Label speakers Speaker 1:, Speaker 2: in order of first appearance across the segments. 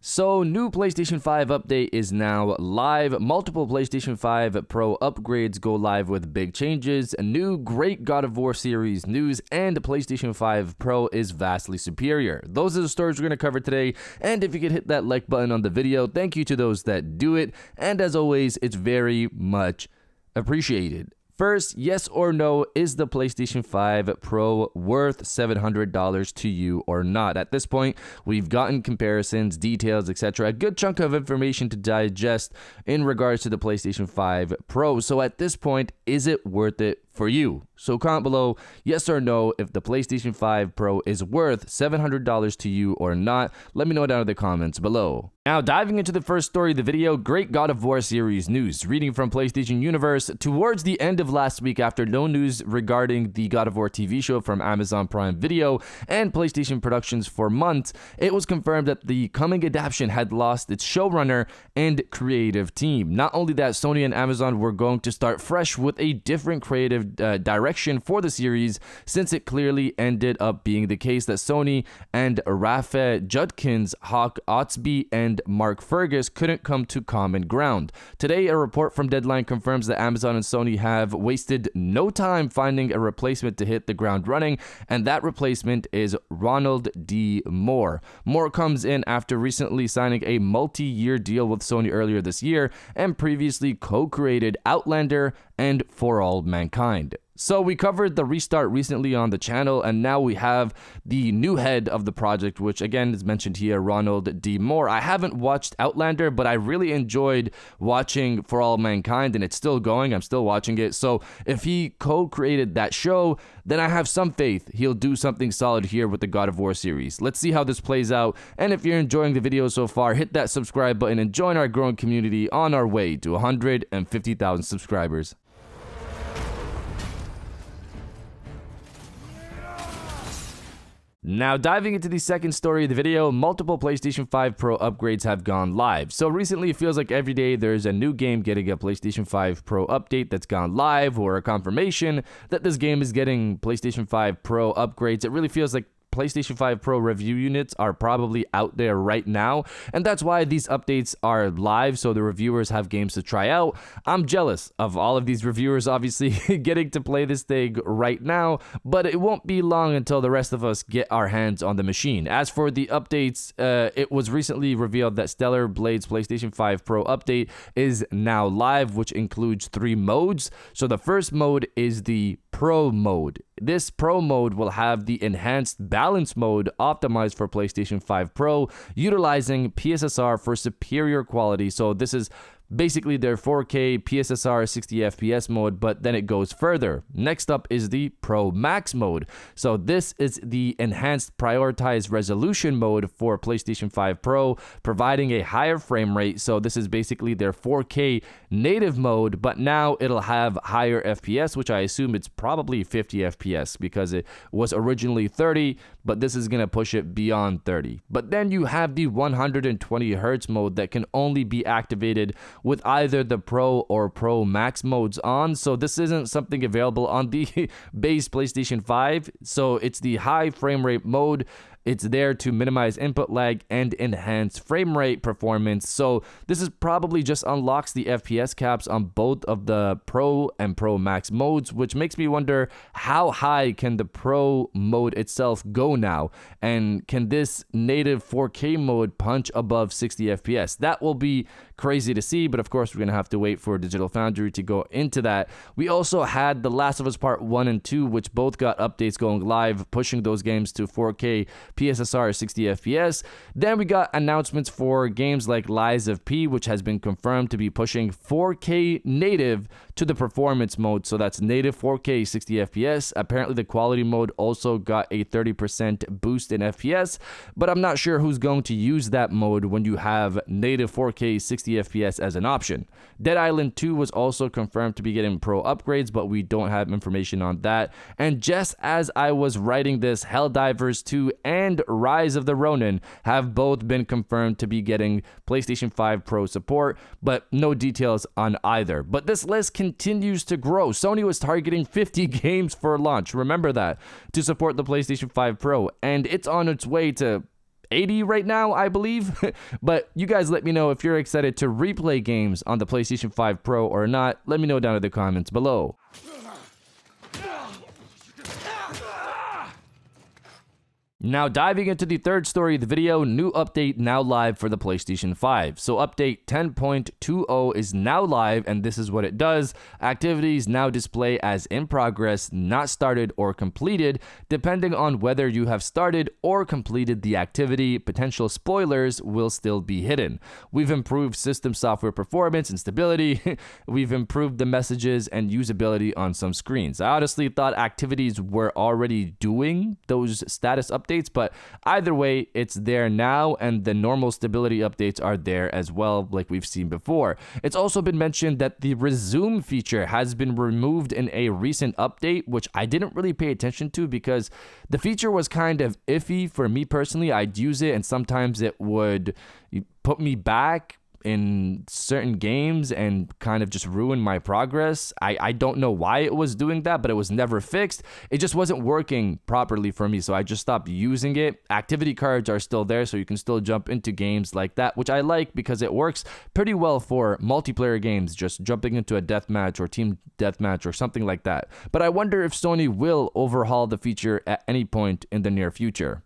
Speaker 1: So, new PlayStation 5 update is now live. Multiple PlayStation 5 Pro upgrades go live with big changes. A new great God of War series news, and PlayStation 5 Pro is vastly superior. Those are the stories we're going to cover today. And if you could hit that like button on the video, thank you to those that do it. And as always, it's very much appreciated. First, yes or no, is the PlayStation 5 Pro worth $700 to you or not? At this point, we've gotten comparisons, details, etc. A good chunk of information to digest in regards to the PlayStation 5 Pro. So at this point, is it worth it for you? So comment below, yes or no, if the PlayStation 5 Pro is worth $700 to you or not. Let me know down in the comments below. Now, diving into the first story of the video, great God of War series news. Reading from PlayStation Universe, towards the end of last week, after no news regarding the God of War TV show from Amazon Prime Video and PlayStation Productions for months, it was confirmed that the coming adaptation had lost its showrunner and creative team. Not only that, Sony and Amazon were going to start fresh with a different creative direction for the series, since it clearly ended up being the case that Sony and Rafe Judkins, Hawk Otsby, and Mark Fergus couldn't come to common ground. Today, a report from Deadline confirms that Amazon and Sony have wasted no time finding a replacement to hit the ground running, and that replacement is Ronald D. Moore. Moore comes in after recently signing a multi-year deal with Sony earlier this year and previously co-created Outlander and For All Mankind. So we covered the restart recently on the channel, and now we have the new head of the project, which again is mentioned here, Ronald D. Moore. I haven't watched Outlander, but I really enjoyed watching For All Mankind, and it's still going. I'm still watching it. So if he co-created that show, then I have some faith he'll do something solid here with the God of War series. Let's see how this plays out. And if you're enjoying the video so far, hit that subscribe button and join our growing community on our way to 150,000 subscribers. Now, diving into the second story of the video, multiple PlayStation 5 Pro upgrades have gone live. So recently, it feels like every day there's a new game getting a PlayStation 5 Pro update that's gone live, or a confirmation that this game is getting PlayStation 5 Pro upgrades. It really feels like PlayStation 5 Pro review units are probably out there right now, and that's why these updates are live, so the reviewers have games to try out. I'm jealous of all of these reviewers, obviously, getting to play this thing right now, but it won't be long until the rest of us get our hands on the machine. As for the updates, it was recently revealed that Stellar Blade's PlayStation 5 Pro update is now live, which includes 3 modes. So the first mode is the Pro mode. This Pro mode will have the enhanced balance mode optimized for PlayStation 5 Pro, utilizing PSSR for superior quality. So this is basically their 4K PSSR 60 FPS mode, but then it goes further. Next up is the Pro Max mode. So this is the enhanced prioritized resolution mode for PlayStation 5 Pro, providing a higher frame rate. So this is basically their 4K native mode, but now it'll have higher FPS, which I assume it's probably 50 FPS because it was originally 30, but this is going to push it beyond 30. But then you have the 120 Hz mode that can only be activated with either the Pro or Pro Max modes on. So this isn't something available on the base PlayStation 5. So it's the high frame rate mode. It's there to minimize input lag and enhance frame rate performance. So this is probably just unlocks the FPS caps on both of the Pro and Pro Max modes, which makes me wonder, how high can the Pro mode itself go now? And can this native 4K mode punch above 60 FPS? That will be crazy to see, but of course we're going to have to wait for Digital Foundry to go into that. We also had The Last of Us Part 1 and 2, which both got updates going live, pushing those games to 4K PSSR 60 FPS. Then we got announcements for games like Lies of P, which has been confirmed to be pushing 4K native to the performance mode. So that's native 4K 60 FPS. Apparently the quality mode also got a 30% boost in FPS, but I'm not sure who's going to use that mode when you have native 4K 60 FPS as an option. Dead Island 2 was also confirmed to be getting Pro upgrades, but we don't have information on that. And just as I was writing this, Helldivers 2 and Rise of the Ronin have both been confirmed to be getting PlayStation 5 Pro support, but no details on either. But this list continues to grow. Sony was targeting 50 games for launch, remember that, to support the PlayStation 5 Pro, and it's on its way to 80 right now, I believe. But you guys let me know if you're excited to replay games on the PlayStation 5 Pro or not. Let me know down in the comments below. Now diving into the third story of the video, new update now live for the PlayStation 5. So update 10.20 is now live, and this is what it does. Activities now display as in progress, not started or completed, depending on whether you have started or completed the activity. Potential spoilers will still be hidden. We've improved system software performance and stability. We've improved the messages and usability on some screens. I honestly thought activities were already doing those status updates, but either way, it's there now, and the normal stability updates are there as well, like we've seen before. It's also been mentioned that the resume feature has been removed in a recent update, which I didn't really pay attention to because the feature was kind of iffy for me personally. I'd use it and sometimes it would put me back in certain games and kind of just ruin my progress. I don't know why it was doing that, but it was never fixed. It just wasn't working properly for me, so I just stopped using it. Activity cards are still there, so you can still jump into games like that, which I like because it works pretty well for multiplayer games, just jumping into a deathmatch or team deathmatch or something like that. But I wonder if Sony will overhaul the feature at any point in the near future.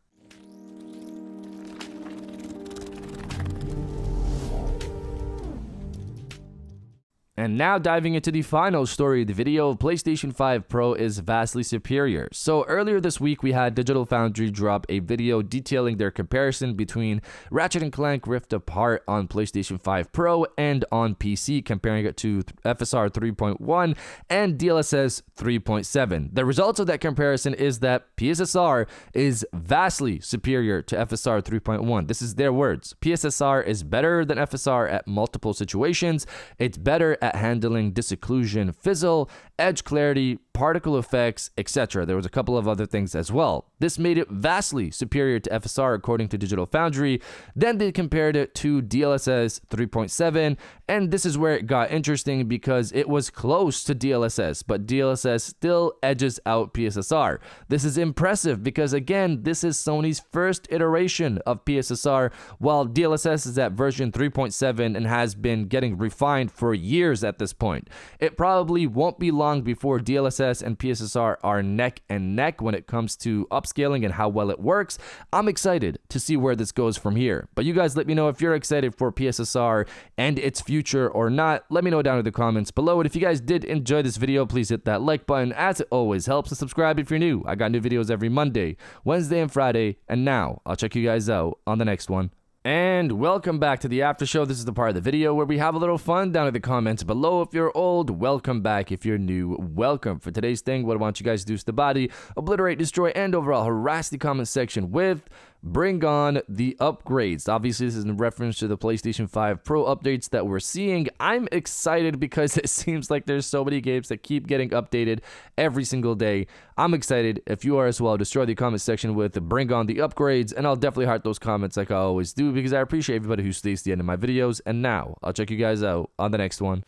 Speaker 1: And now diving into the final story of the video, PlayStation 5 Pro is vastly superior. So earlier this week, we had Digital Foundry drop a video detailing their comparison between Ratchet & Clank Rift Apart on PlayStation 5 Pro and on PC, comparing it to FSR 3.1 and DLSS 3.7. The results of that comparison is that PSSR is vastly superior to FSR 3.1. This is their words. PSSR is better than FSR at multiple situations. It's better at handling disocclusion, fizzle, edge clarity, particle effects, etc. There was a couple of other things as well. This made it vastly superior to FSR according to Digital Foundry. Then they compared it to DLSS 3.7, and this is where it got interesting because it was close to DLSS, but DLSS still edges out PSSR. This is impressive because, again, this is Sony's first iteration of PSSR, while DLSS is at version 3.7 and has been getting refined for years at this point. It probably won't be long before DLSS and PSSR are neck and neck when it comes to upscaling and how well it works. I'm excited to see where this goes from here. But you guys let me know if you're excited for PSSR and its future or not. Let me know down in the comments below. And if you guys did enjoy this video, please hit that like button as it always helps, and subscribe if you're new. I got new videos every Monday, Wednesday, and Friday. And now I'll check you guys out on the next one. And welcome back to the after show. This is the part of the video where we have a little fun down in the comments below. If you're old, welcome back. If you're new, welcome. For today's thing, what I want you guys to do is the body, obliterate, destroy, and overall harass the comment section with "Bring on the upgrades." Obviously, this is in reference to the PlayStation 5 Pro updates that we're seeing. I'm excited because it seems like there's so many games that keep getting updated every single day. I'm excited. If you are as well, destroy the comment section with "Bring on the upgrades," and I'll definitely heart those comments like I always do because I appreciate everybody who stays to the end of my videos. And now, I'll check you guys out on the next one.